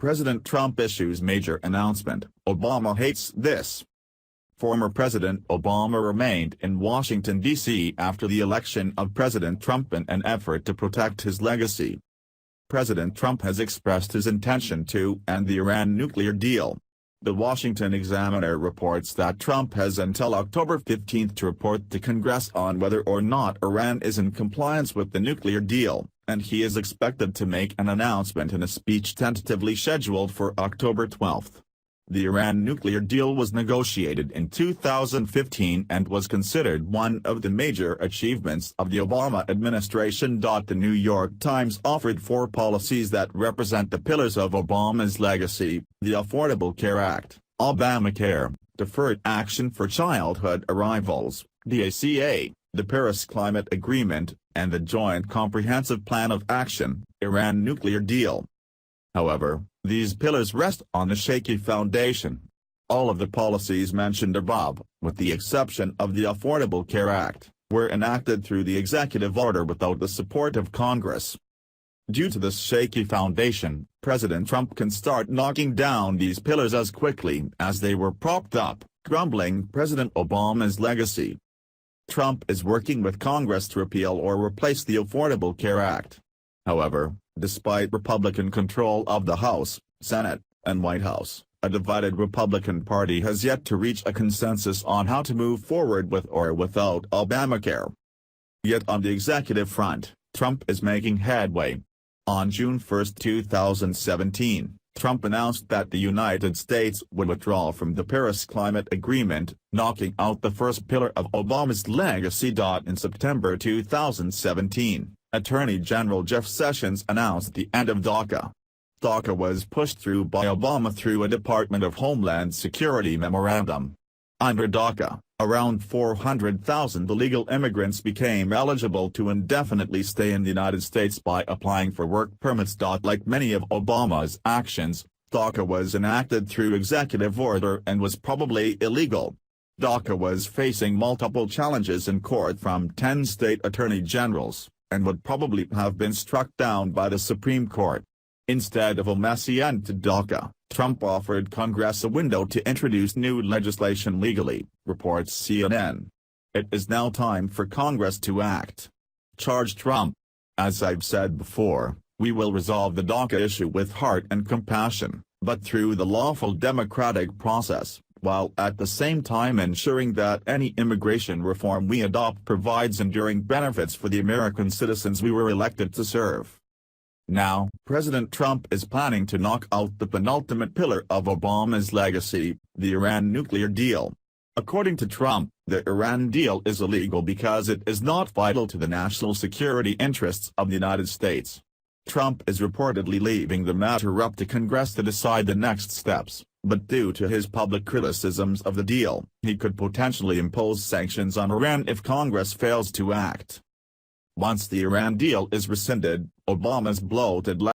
President Trump issues major announcement, Obama hates this. Former President Obama remained in Washington, D.C. after the election of President Trump in an effort to protect his legacy. President Trump has expressed his intention to end the Iran nuclear deal. The Washington Examiner reports that Trump has until October 15 to report to Congress on whether or not Iran is in compliance with the nuclear deal, and he is expected to make an announcement in a speech tentatively scheduled for October 12. The Iran nuclear deal was negotiated in 2015 and was considered one of the major achievements of the Obama administration. The New York Times offered 4 policies that represent the pillars of Obama's legacy: the Affordable Care Act, Obamacare, Deferred Action for Childhood Arrivals, DACA, the Paris Climate Agreement, and the Joint Comprehensive Plan of Action, Iran nuclear deal. However, these pillars rest on a shaky foundation. All of the policies mentioned above, with the exception of the Affordable Care Act, were enacted through the executive order without the support of Congress. Due to this shaky foundation, President Trump can start knocking down these pillars as quickly as they were propped up, crumbling President Obama's legacy. Trump is working with Congress to repeal or replace the Affordable Care Act. However, despite Republican control of the House, Senate, and White House, a divided Republican Party has yet to reach a consensus on how to move forward with or without Obamacare. Yet on the executive front, Trump is making headway. On June 1, 2017, Trump announced that the United States would withdraw from the Paris Climate Agreement, knocking out the first pillar of Obama's legacy. In September 2017, Attorney General Jeff Sessions announced the end of DACA. DACA was pushed through by Obama through a Department of Homeland Security memorandum. Under DACA, around 400,000 illegal immigrants became eligible to indefinitely stay in the United States by applying for work permits. Like many of Obama's actions, DACA was enacted through executive order and was probably illegal. DACA was facing multiple challenges in court from 10 state attorney generals, and would probably have been struck down by the Supreme Court. Instead of a messy end to DACA, Trump offered Congress a window to introduce new legislation legally, reports CNN. It is now time for Congress to act, charged Trump. As I've said before, we will resolve the DACA issue with heart and compassion, but through the lawful democratic process, while at the same time ensuring that any immigration reform we adopt provides enduring benefits for the American citizens we were elected to serve. Now, President Trump is planning to knock out the penultimate pillar of Obama's legacy, the Iran nuclear deal. According to Trump, the Iran deal is illegal because it is not vital to the national security interests of the United States. Trump is reportedly leaving the matter up to Congress to decide the next steps, but due to his public criticisms of the deal, he could potentially impose sanctions on Iran if Congress fails to act. Once the Iran deal is rescinded, Obama's bloated